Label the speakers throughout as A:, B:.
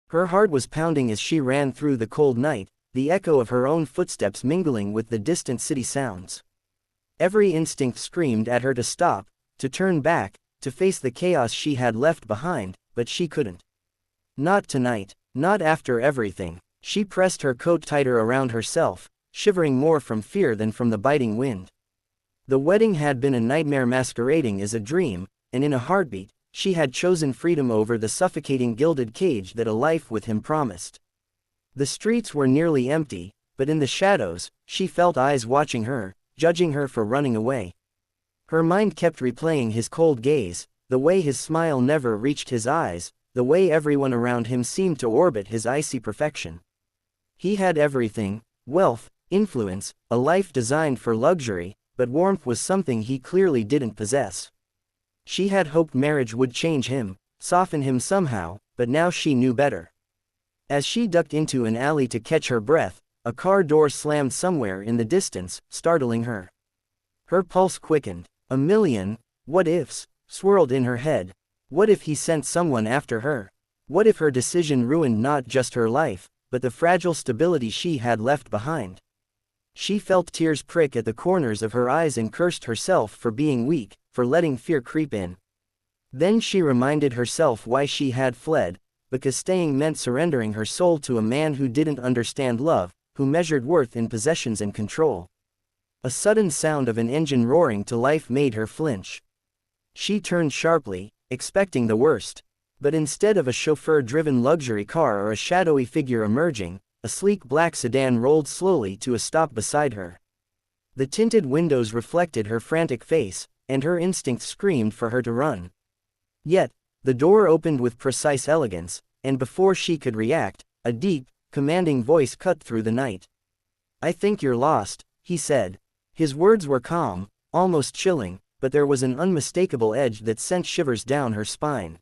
A: Her heart was pounding as she ran through the cold night, the echo of her own footsteps mingling with the distant city sounds. Every instinct screamed at her to stop, to turn back, to face the chaos she had left behind, but she couldn't. Not tonight, not after everything. She pressed her coat tighter around herself, shivering more from fear than from the biting wind. The wedding had been a nightmare masquerading as a dream, and in a heartbeat, she had chosen freedom over the suffocating gilded cage that a life with him promised. The streets were nearly empty, but in the shadows, she felt eyes watching her, judging her for running away. Her mind kept replaying his cold gaze, the way his smile never reached his eyes, the way everyone around him seemed to orbit his icy perfection. He had everything: wealth, influence, a life designed for luxury, but warmth was something he clearly didn't possess. She had hoped marriage would change him, soften him somehow, but now she knew better. As she ducked into an alley to catch her breath, a car door slammed somewhere in the distance, startling her. Her pulse quickened. A million what-ifs swirled in her head. What if he sent someone after her? What if her decision ruined not just her life, but the fragile stability she had left behind? She felt tears prick at the corners of her eyes and cursed herself for being weak, for letting fear creep in. Then she reminded herself why she had fled, because staying meant surrendering her soul to a man who didn't understand love, who measured worth in possessions and control. A sudden sound of an engine roaring to life made her flinch. She turned sharply, expecting the worst. But instead of a chauffeur-driven luxury car or a shadowy figure emerging, a sleek black sedan rolled slowly to a stop beside her. The tinted windows reflected her frantic face, and her instincts screamed for her to run. Yet, the door opened with precise elegance, and before she could react, a deep, commanding voice cut through the night. "I think you're lost," he said. His words were calm, almost chilling, but there was an unmistakable edge that sent shivers down her spine.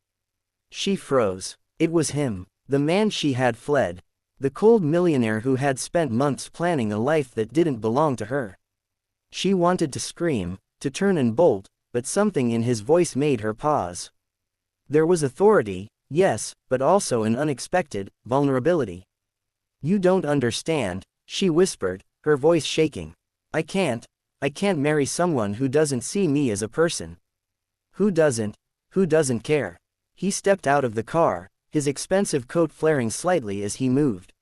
A: She froze. It was him, the man she had fled. The cold millionaire who had spent months planning a life that didn't belong to her. She wanted to scream, to turn and bolt, but something in his voice made her pause. There was authority, yes, but also an unexpected vulnerability. "You don't understand," she whispered, her voice shaking. I can't marry someone who doesn't see me as a person. Who doesn't care?" He stepped out of the car, his expensive coat flaring slightly as he moved.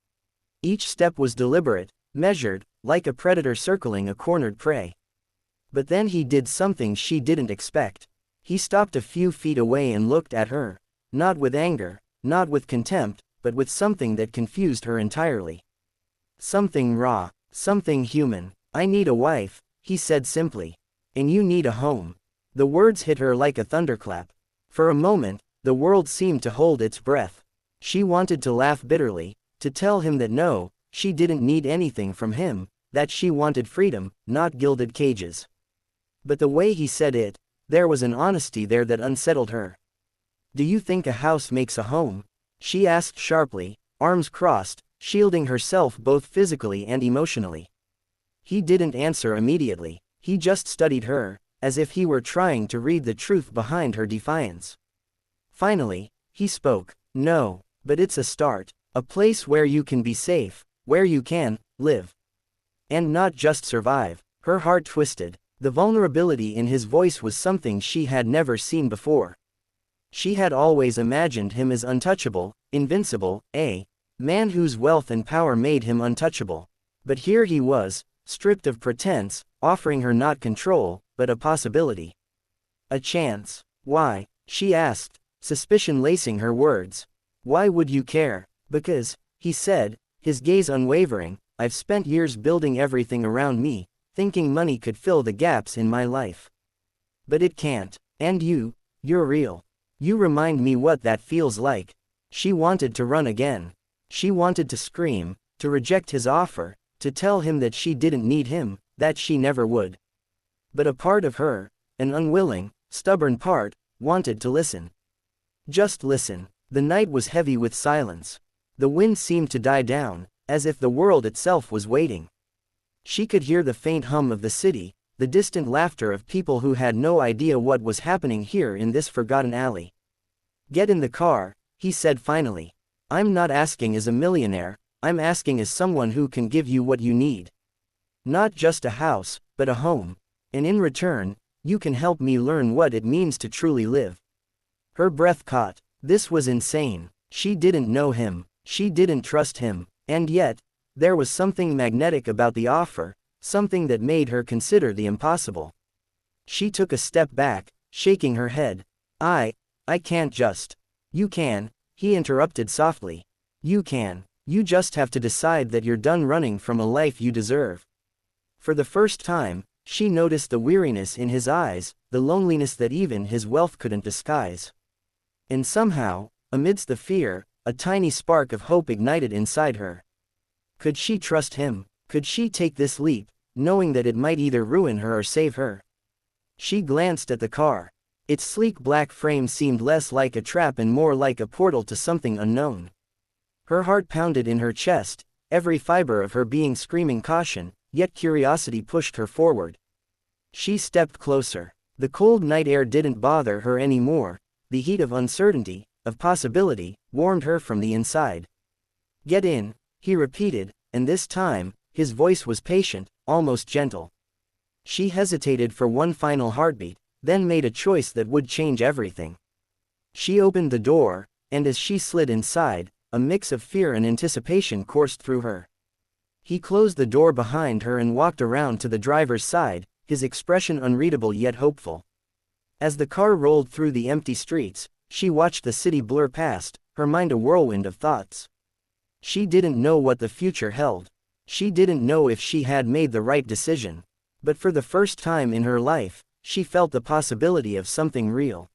A: Each step was deliberate, measured, like a predator circling a cornered prey. But then he did something she didn't expect. He stopped a few feet away and looked at her, not with anger, not with contempt, but with something that confused her entirely. Something raw, something human. "I need a wife," he said simply. "And you need a home." The words hit her like a thunderclap. For a moment, the world seemed to hold its breath. She wanted to laugh bitterly, to tell him that no, she didn't need anything from him, that she wanted freedom, not gilded cages. But the way he said it, there was an honesty there that unsettled her. "Do you think a house makes a home?" she asked sharply, arms crossed, shielding herself both physically and emotionally. He didn't answer immediately. He just studied her, as if he were trying to read the truth behind her defiance. Finally, he spoke. "No, but it's a start. A place where you can be safe, where you can live. And not just survive." Her heart twisted. The vulnerability in his voice was something she had never seen before. She had always imagined him as untouchable, invincible, a man whose wealth and power made him untouchable. But here he was, stripped of pretense, offering her not control, but a possibility. A chance. "Why?" she asked, suspicion lacing her words. "Why would you care?" "Because," he said, his gaze unwavering, "I've spent years building everything around me, thinking money could fill the gaps in my life. But it can't. And you're real. You remind me what that feels like." She wanted to run again. She wanted to scream, to reject his offer, to tell him that she didn't need him, that she never would. But a part of her, an unwilling, stubborn part, wanted to listen. Just listen. The night was heavy with silence. The wind seemed to die down, as if the world itself was waiting. She could hear the faint hum of the city, the distant laughter of people who had no idea what was happening here in this forgotten alley. "Get in the car," he said finally. I'm not asking as a millionaire, I'm asking as someone who can give you what you need. Not just a house, but a home. And in return, you can help me learn what it means to truly live." Her breath caught. This was insane. She didn't know him. She didn't trust him. And yet, there was something magnetic about the offer, something that made her consider the impossible. She took a step back, shaking her head. I can't just." "You can," he interrupted softly. "You can. You just have to decide that you're done running from a life you deserve." For the first time, she noticed the weariness in his eyes, the loneliness that even his wealth couldn't disguise. And somehow, amidst the fear, a tiny spark of hope ignited inside her. Could she trust him? Could she take this leap, knowing that it might either ruin her or save her? She glanced at the car. Its sleek black frame seemed less like a trap and more like a portal to something unknown. Her heart pounded in her chest, every fiber of her being screaming caution, yet curiosity pushed her forward. She stepped closer. The cold night air didn't bother her anymore. The heat of uncertainty, of possibility, warmed her from the inside. "Get in," he repeated, and this time, his voice was patient, almost gentle. She hesitated for one final heartbeat, then made a choice that would change everything. She opened the door, and as she slid inside, a mix of fear and anticipation coursed through her. He closed the door behind her and walked around to the driver's side, his expression unreadable yet hopeful. As the car rolled through the empty streets, she watched the city blur past, her mind a whirlwind of thoughts. She didn't know what the future held. She didn't know if she had made the right decision. But for the first time in her life, she felt the possibility of something real.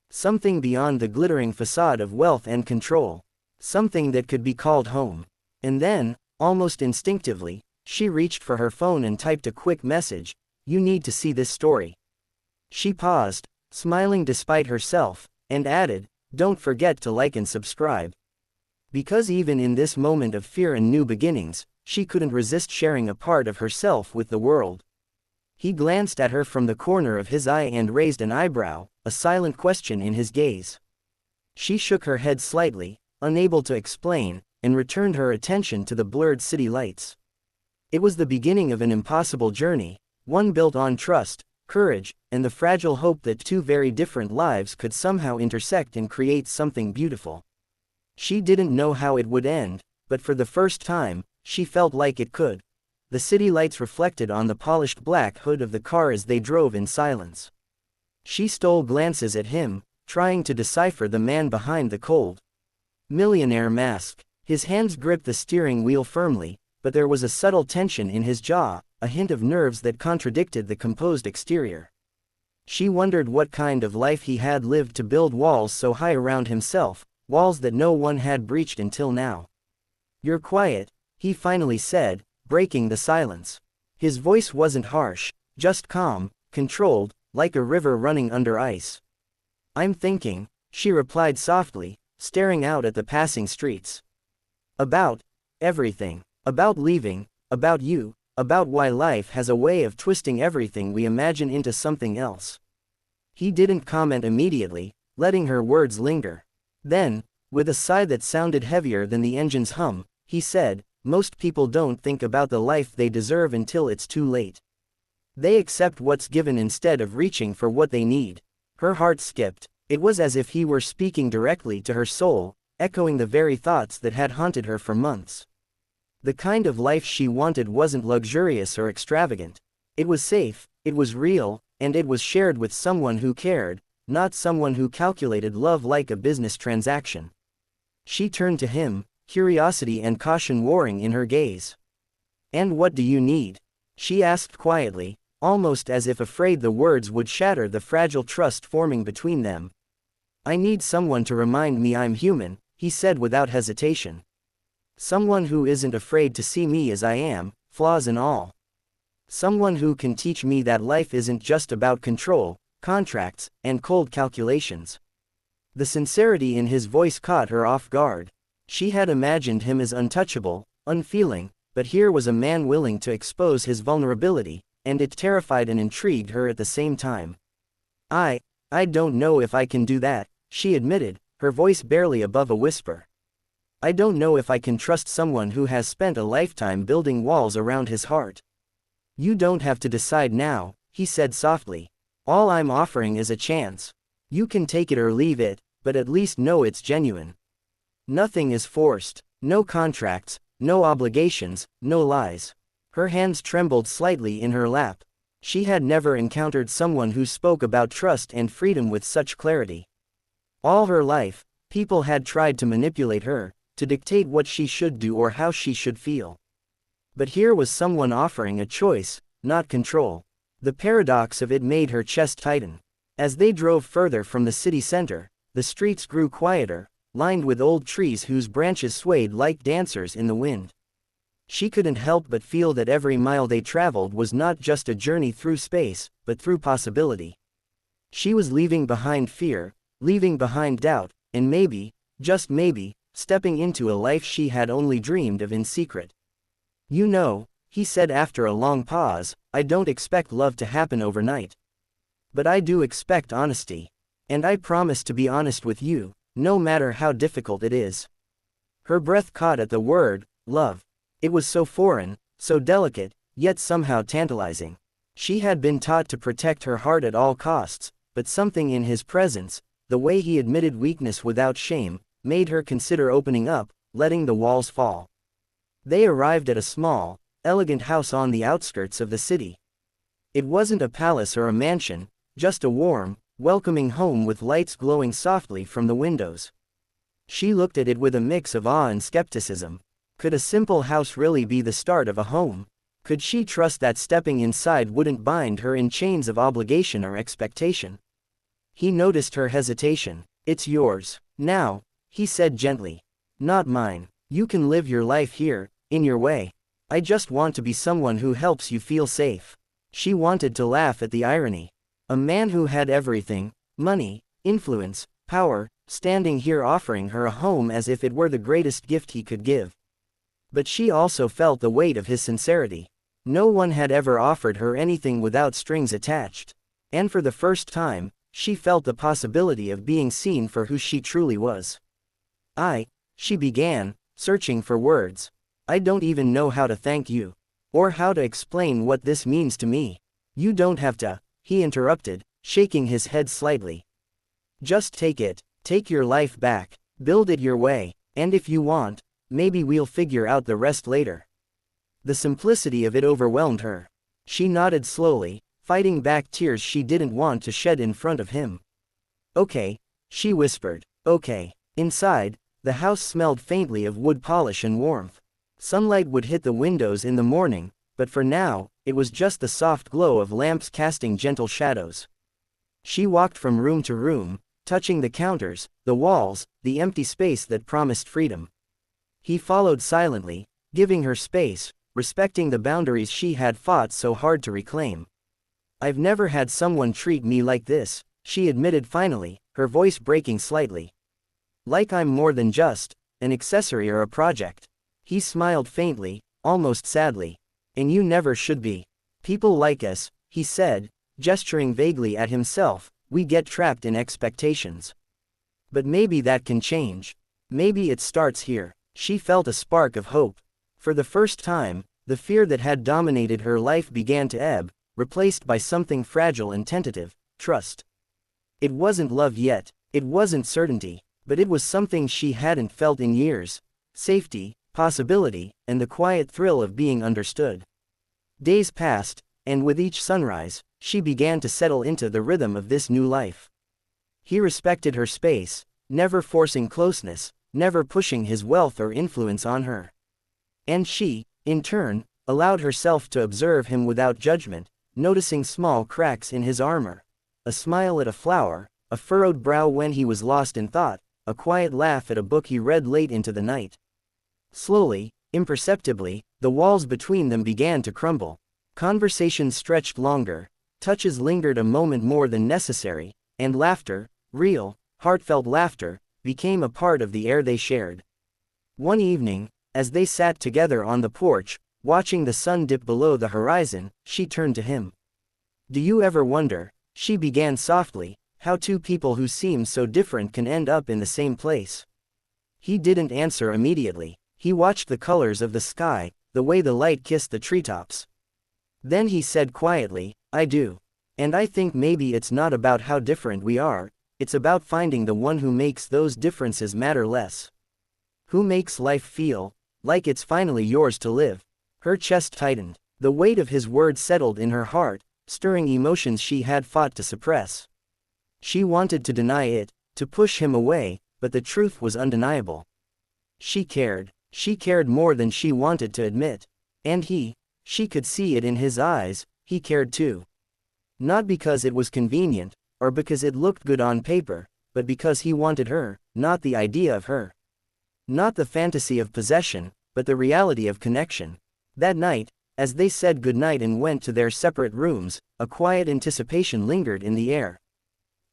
A: Something beyond the glittering facade of wealth and control. Something that could be called home. And then, almost instinctively, she reached for her phone and typed a quick message, "You need to see this story." She paused, smiling despite herself, and added, "Don't forget to like and subscribe." Because even in this moment of fear and new beginnings, she couldn't resist sharing a part of herself with the world. He glanced at her from the corner of his eye and raised an eyebrow, a silent question in his gaze. She shook her head slightly, unable to explain, and returned her attention to the blurred city lights. It was the beginning of an impossible journey, one built on trust, courage, and the fragile hope that two very different lives could somehow intersect and create something beautiful. She didn't know how it would end, but for the first time, she felt like it could. The city lights reflected on the polished black hood of the car as they drove in silence. She stole glances at him, trying to decipher the man behind the cold millionaire mask. His hands gripped the steering wheel firmly, but there was a subtle tension in his jaw, a hint of nerves that contradicted the composed exterior. She wondered what kind of life he had lived to build walls so high around himself, walls that no one had breached until now. "You're quiet," he finally said, breaking the silence. His voice wasn't harsh, just calm, controlled, like a river running under ice. "I'm thinking," she replied softly, staring out at the passing streets. "About everything. About leaving, about you, about why life has a way of twisting everything we imagine into something else." He didn't comment immediately, letting her words linger. Then, with a sigh that sounded heavier than the engine's hum, he said, "Most people don't think about the life they deserve until it's too late. They accept what's given instead of reaching for what they need." Her heart skipped. It was as if he were speaking directly to her soul, echoing the very thoughts that had haunted her for months. The kind of life she wanted wasn't luxurious or extravagant. It was safe, it was real, and it was shared with someone who cared, not someone who calculated love like a business transaction. She turned to him, curiosity and caution warring in her gaze. "And what do you need?" she asked quietly, almost as if afraid the words would shatter the fragile trust forming between them. "I need someone to remind me I'm human," he said without hesitation. "Someone who isn't afraid to see me as I am, flaws and all. Someone who can teach me that life isn't just about control, contracts, and cold calculations." The sincerity in his voice caught her off guard. She had imagined him as untouchable, unfeeling, but here was a man willing to expose his vulnerability, and it terrified and intrigued her at the same time. I don't know if I can do that," she admitted, her voice barely above a whisper. I don't know if I can trust someone who has spent a lifetime building walls around his heart. You don't have to decide now, he said softly. All I'm offering is a chance. You can take it or leave it, but at least know it's genuine. Nothing is forced. No contracts, no obligations, no lies. Her hands trembled slightly in her lap. She had never encountered someone who spoke about trust and freedom with such clarity. All her life, people had tried to manipulate her, to dictate what she should do or how she should feel. But here was someone offering a choice, not control. The paradox of it made her chest tighten. As they drove further from the city center, the streets grew quieter, lined with old trees whose branches swayed like dancers in the wind. She couldn't help but feel that every mile they traveled was not just a journey through space, but through possibility. She was leaving behind fear, leaving behind doubt, and maybe, just maybe, stepping into a life she had only dreamed of in secret. You know, he said after a long pause, I don't expect love to happen overnight. But I do expect honesty. And I promise to be honest with you, no matter how difficult it is. Her breath caught at the word, love. It was so foreign, so delicate, yet somehow tantalizing. She had been taught to protect her heart at all costs, but something in his presence, the way he admitted weakness without shame, made her consider opening up, letting the walls fall. They arrived at a small, elegant house on the outskirts of the city. It wasn't a palace or a mansion, just a warm, welcoming home with lights glowing softly from the windows. She looked at it with a mix of awe and skepticism. Could a simple house really be the start of a home? Could she trust that stepping inside wouldn't bind her in chains of obligation or expectation? He noticed her hesitation. It's yours. Now, he said gently. Not mine. You can live your life here, in your way. I just want to be someone who helps you feel safe. She wanted to laugh at the irony. A man who had everything, money, influence, power, standing here offering her a home as if it were the greatest gift he could give. But she also felt the weight of his sincerity. No one had ever offered her anything without strings attached. And for the first time, she felt the possibility of being seen for who she truly was. She began, searching for words. I don't even know how to thank you. Or how to explain what this means to me. You don't have to, he interrupted, shaking his head slightly. Just take it, take your life back, build it your way, and if you want, maybe we'll figure out the rest later. The simplicity of it overwhelmed her. She nodded slowly, fighting back tears she didn't want to shed in front of him. Okay, she whispered. Okay. Inside, the house smelled faintly of wood polish and warmth. Sunlight would hit the windows in the morning, but for now, it was just the soft glow of lamps casting gentle shadows. She walked from room to room, touching the counters, the walls, the empty space that promised freedom. He followed silently, giving her space, respecting the boundaries she had fought so hard to reclaim. I've never had someone treat me like this, she admitted finally, her voice breaking slightly. Like I'm more than just an accessory or a project. He smiled faintly, almost sadly. And you never should be. People like us, he said, gesturing vaguely at himself, we get trapped in expectations. But maybe that can change. Maybe it starts here. She felt a spark of hope. For the first time, the fear that had dominated her life began to ebb, replaced by something fragile and tentative, trust. It wasn't love yet, it wasn't certainty, but it was something she hadn't felt in years. Safety, possibility, and the quiet thrill of being understood. Days passed, and with each sunrise, she began to settle into the rhythm of this new life. He respected her space, never forcing closeness, never pushing his wealth or influence on her. And she, in turn, allowed herself to observe him without judgment, noticing small cracks in his armor. A smile at a flower, a furrowed brow when he was lost in thought, a quiet laugh at a book he read late into the night. Slowly, imperceptibly, the walls between them began to crumble. Conversations stretched longer, touches lingered a moment more than necessary, and laughter, real, heartfelt laughter, became a part of the air they shared. One evening, as they sat together on the porch, watching the sun dip below the horizon, she turned to him. Do you ever wonder, she began softly, how two people who seem so different can end up in the same place? He didn't answer immediately. He watched the colors of the sky, the way the light kissed the treetops. Then he said quietly, I do. And I think maybe it's not about how different we are, it's about finding the one who makes those differences matter less. Who makes life feel like it's finally yours to live. Her chest tightened. The weight of his words settled in her heart, stirring emotions she had fought to suppress. She wanted to deny it, to push him away, but the truth was undeniable. She cared. She cared more than she wanted to admit. And she could see it in his eyes, he cared too. Not because it was convenient, or because it looked good on paper, but because he wanted her, not the idea of her. Not the fantasy of possession, but the reality of connection. That night, as they said goodnight and went to their separate rooms, a quiet anticipation lingered in the air.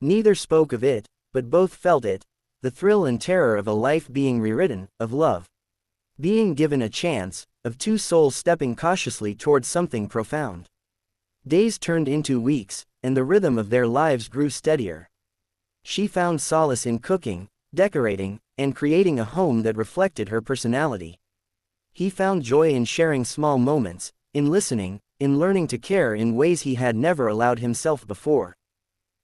A: Neither spoke of it, but both felt it, the thrill and terror of a life being rewritten, of love being given a chance, of two souls stepping cautiously towards something profound. Days turned into weeks, and the rhythm of their lives grew steadier. She found solace in cooking, decorating, and creating a home that reflected her personality. He found joy in sharing small moments, in listening, in learning to care in ways he had never allowed himself before.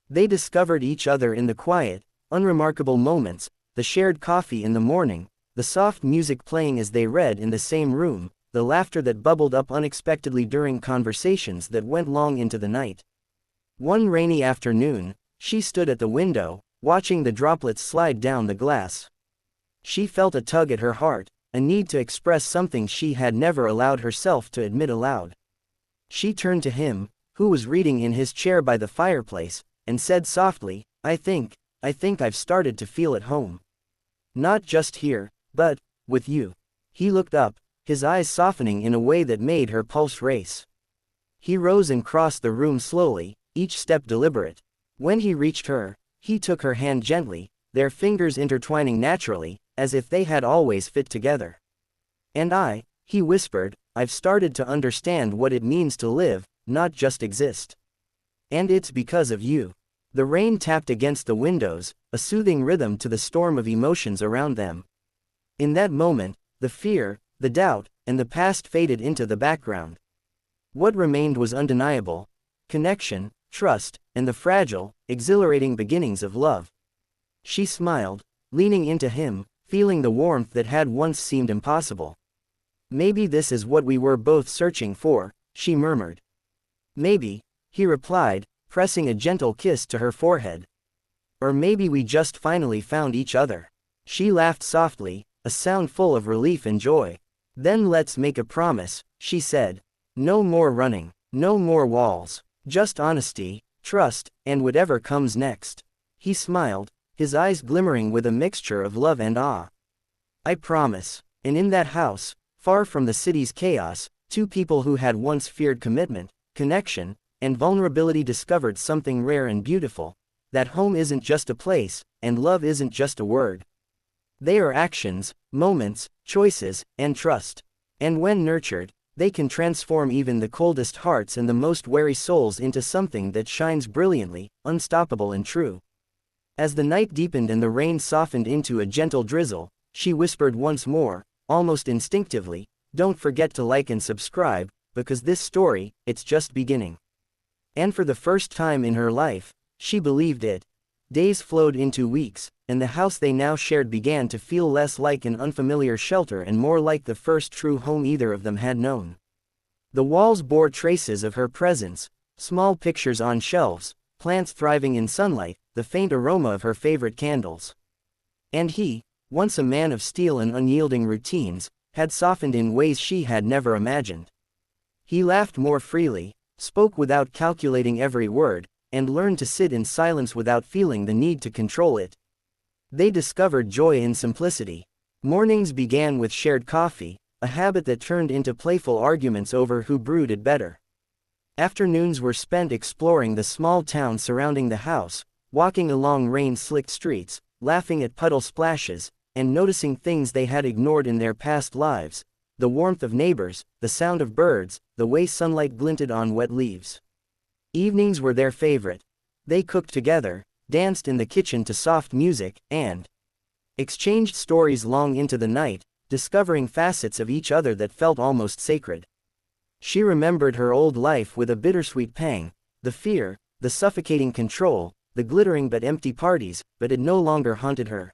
A: They discovered each other in the quiet, unremarkable moments, the shared coffee in the morning, the soft music playing as they read in the same room, the laughter that bubbled up unexpectedly during conversations that went long into the night. One rainy afternoon, she stood at the window, watching the droplets slide down the glass. She felt a tug at her heart, a need to express something she had never allowed herself to admit aloud. She turned to him, who was reading in his chair by the fireplace, and said softly, I think I've started to feel at home. Not just here, but with you. He looked up, his eyes softening in a way that made her pulse race. He rose and crossed the room slowly, each step deliberate. When he reached her, he took her hand gently, their fingers intertwining naturally, as if they had always fit together. And he whispered, I've started to understand what it means to live, not just exist. And it's because of you. The rain tapped against the windows, a soothing rhythm to the storm of emotions around them. In that moment, the fear, the doubt, and the past faded into the background. What remained was undeniable: connection, trust, and the fragile, exhilarating beginnings of love. She smiled, leaning into him, feeling the warmth that had once seemed impossible. Maybe this is what we were both searching for, she murmured. Maybe, he replied, pressing a gentle kiss to her forehead. Or maybe we just finally found each other. She laughed softly, a sound full of relief and joy. Then let's make a promise, she said. No more running, no more walls, just honesty, trust, and whatever comes next. He smiled, his eyes glimmering with a mixture of love and awe. I promise. And in that house, far from the city's chaos, two people who had once feared commitment, connection, and vulnerability discovered something rare and beautiful. That home isn't just a place, and love isn't just a word. They are actions, moments, choices, and trust. And when nurtured, they can transform even the coldest hearts and the most wary souls into something that shines brilliantly, unstoppable and true. As the night deepened and the rain softened into a gentle drizzle, she whispered once more, almost instinctively, don't forget to like and subscribe, because this story, it's just beginning. And for the first time in her life, she believed it. Days flowed into weeks, and the house they now shared began to feel less like an unfamiliar shelter and more like the first true home either of them had known. The walls bore traces of her presence, small pictures on shelves, plants thriving in sunlight, the faint aroma of her favorite candles. And he, once a man of steel and unyielding routines, had softened in ways she had never imagined. He laughed more freely, spoke without calculating every word, and learned to sit in silence without feeling the need to control it. They discovered joy in simplicity. Mornings began with shared coffee, a habit that turned into playful arguments over who brewed it better. Afternoons were spent exploring the small town surrounding the house, walking along rain-slicked streets, laughing at puddle splashes, and noticing things they had ignored in their past lives: the warmth of neighbors, the sound of birds, the way sunlight glinted on wet leaves. Evenings were their favorite. They cooked together, danced in the kitchen to soft music, and exchanged stories long into the night, discovering facets of each other that felt almost sacred. She remembered her old life with a bittersweet pang, the fear, the suffocating control, the glittering but empty parties, but it no longer haunted her.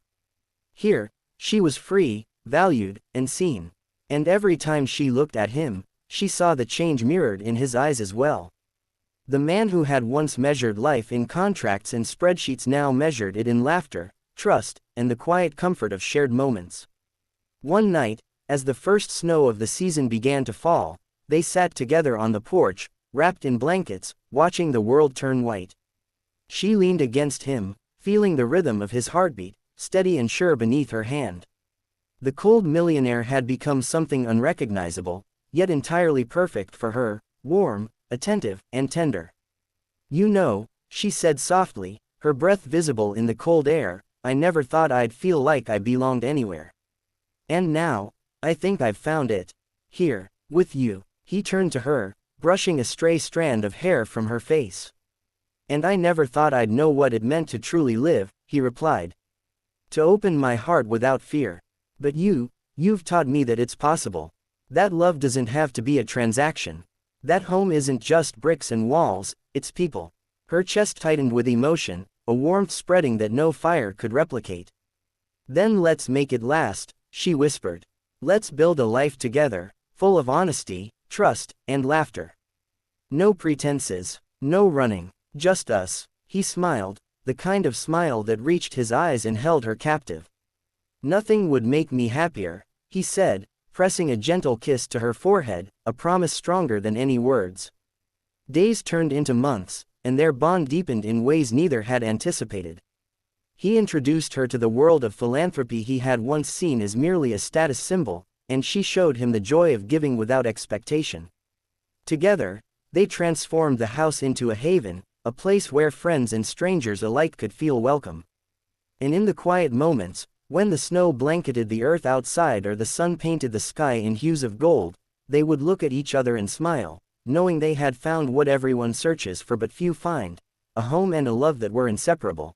A: Here, she was free, valued, and seen. And every time she looked at him, she saw the change mirrored in his eyes as well. The man who had once measured life in contracts and spreadsheets now measured it in laughter, trust, and the quiet comfort of shared moments. One night, as the first snow of the season began to fall, they sat together on the porch, wrapped in blankets, watching the world turn white. She leaned against him, feeling the rhythm of his heartbeat, steady and sure beneath her hand. The cold millionaire had become something unrecognizable, yet entirely perfect for her, warm, attentive, and tender. "You know," she said softly, her breath visible in the cold air, "I never thought I'd feel like I belonged anywhere. And now, I think I've found it. Here, with you." He turned to her, brushing a stray strand of hair from her face. "And I never thought I'd know what it meant to truly live," he replied. "To open my heart without fear. But you've taught me that it's possible. That love doesn't have to be a transaction. That home isn't just bricks and walls, it's people." Her chest tightened with emotion, a warmth spreading that no fire could replicate. "Then let's make it last," she whispered. "Let's build a life together, full of honesty, trust, and laughter. No pretenses, no running, just us." He smiled, the kind of smile that reached his eyes and held her captive. "Nothing would make me happier," he said, pressing a gentle kiss to her forehead, a promise stronger than any words. Days turned into months, and their bond deepened in ways neither had anticipated. He introduced her to the world of philanthropy he had once seen as merely a status symbol, and she showed him the joy of giving without expectation. Together, they transformed the house into a haven, a place where friends and strangers alike could feel welcome. And in the quiet moments, when the snow blanketed the earth outside or the sun painted the sky in hues of gold, they would look at each other and smile, knowing they had found what everyone searches for but few find, a home and a love that were inseparable.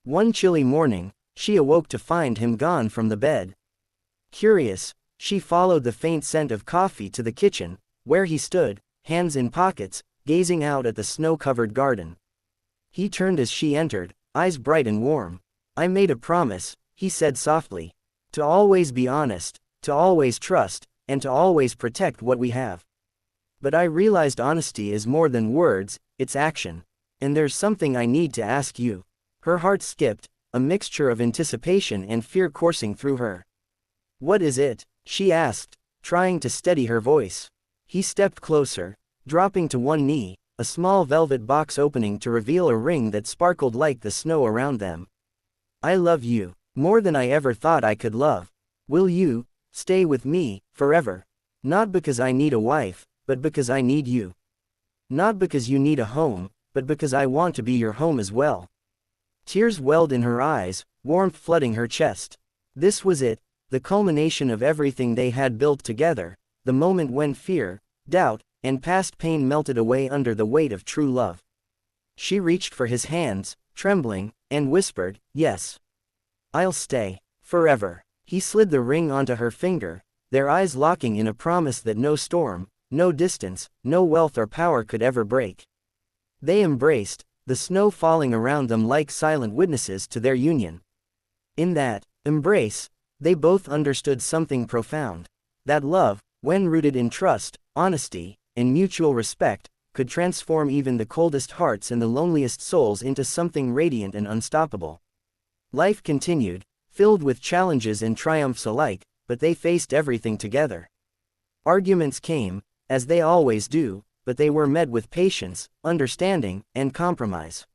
A: One chilly morning, she awoke to find him gone from the bed. Curious, she followed the faint scent of coffee to the kitchen, where he stood, hands in pockets, gazing out at the snow-covered garden. He turned as she entered, eyes bright and warm. "I made a promise," he said softly. "To always be honest, to always trust, and to always protect what we have. But I realized honesty is more than words, it's action. And there's something I need to ask you." Her heart skipped, a mixture of anticipation and fear coursing through her. "What is it?" she asked, trying to steady her voice. He stepped closer, dropping to one knee, a small velvet box opening to reveal a ring that sparkled like the snow around them. "I love you, more than I ever thought I could love. Will you stay with me forever? Not because I need a wife, but because I need you. Not because you need a home, but because I want to be your home as well." Tears welled in her eyes, warmth flooding her chest. This was it, the culmination of everything they had built together, the moment when fear, doubt, and past pain melted away under the weight of true love. She reached for his hands, trembling, and whispered, "Yes. I'll stay. Forever." He slid the ring onto her finger, their eyes locking in a promise that no storm, no distance, no wealth or power could ever break. They embraced, the snow falling around them like silent witnesses to their union. In that embrace, they both understood something profound. That love, when rooted in trust, honesty, and mutual respect, could transform even the coldest hearts and the loneliest souls into something radiant and unstoppable. Life continued, filled with challenges and triumphs alike, but they faced everything together. Arguments came, as they always do, but they were met with patience, understanding, and compromise.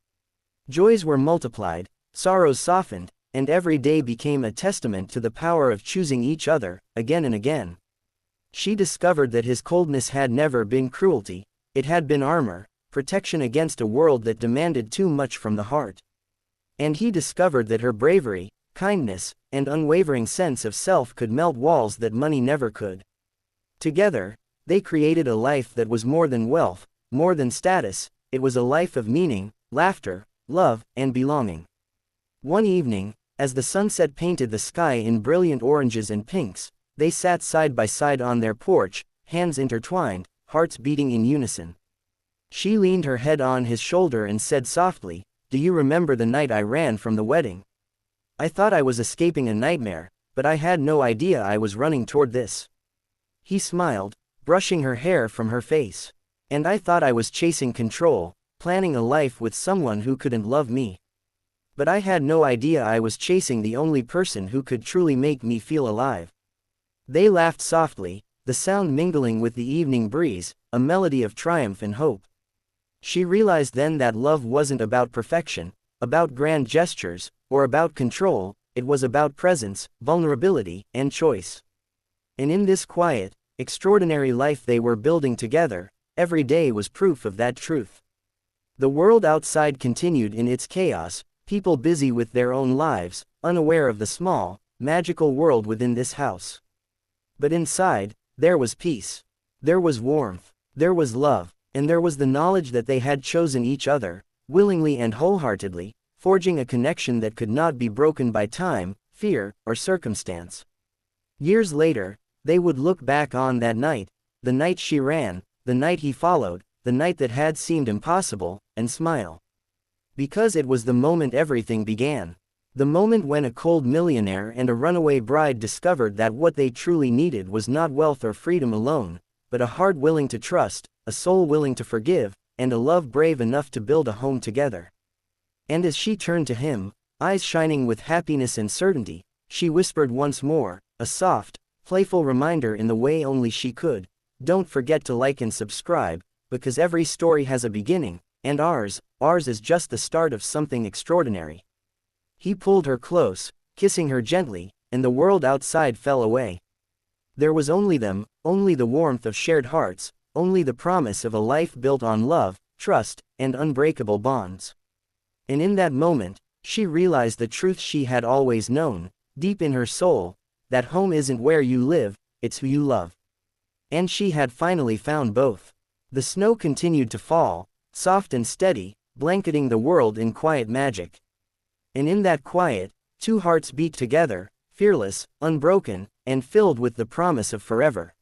A: Joys were multiplied, sorrows softened, and every day became a testament to the power of choosing each other, again and again. She discovered that his coldness had never been cruelty, it had been armor, protection against a world that demanded too much from the heart. And he discovered that her bravery, kindness, and unwavering sense of self could melt walls that money never could. Together, they created a life that was more than wealth, more than status, it was a life of meaning, laughter, love, and belonging. One evening, As the sunset painted the sky in brilliant oranges and pinks, they sat side by side on their porch, hands intertwined, hearts beating in unison. She leaned her head on his shoulder and said softly, "Do you remember the night I ran from the wedding? I thought I was escaping a nightmare, but I had no idea I was running toward this." He smiled, brushing her hair from her face. "And I thought I was chasing control, planning a life with someone who couldn't love me. But I had no idea I was chasing the only person who could truly make me feel alive." They laughed softly, the sound mingling with the evening breeze, a melody of triumph and hope. She realized then that love wasn't about perfection, about grand gestures, or about control. It was about presence, vulnerability, and choice. And in this quiet, extraordinary life they were building together, every day was proof of that truth. The world outside continued in its chaos, people busy with their own lives, unaware of the small, magical world within this house. But inside, there was peace. There was warmth. There was love. And there was the knowledge that they had chosen each other, willingly and wholeheartedly, forging a connection that could not be broken by time, fear, or circumstance. Years later, they would look back on that night, the night she ran, the night he followed, the night that had seemed impossible, and smile. Because it was the moment everything began. The moment when a cold millionaire and a runaway bride discovered that what they truly needed was not wealth or freedom alone, but a heart willing to trust, a soul willing to forgive, and a love brave enough to build a home together. And as she turned to him, eyes shining with happiness and certainty, she whispered once more, a soft, playful reminder in the way only she could, "Don't forget to like and subscribe, because every story has a beginning, and ours is just the start of something extraordinary." He pulled her close, kissing her gently, and the world outside fell away. There was only them, only the warmth of shared hearts, only the promise of a life built on love, trust, and unbreakable bonds. And in that moment, she realized the truth she had always known, deep in her soul, that home isn't where you live, it's who you love. And she had finally found both. The snow continued to fall, soft and steady, blanketing the world in quiet magic. And in that quiet, two hearts beat together, fearless, unbroken, and filled with the promise of forever.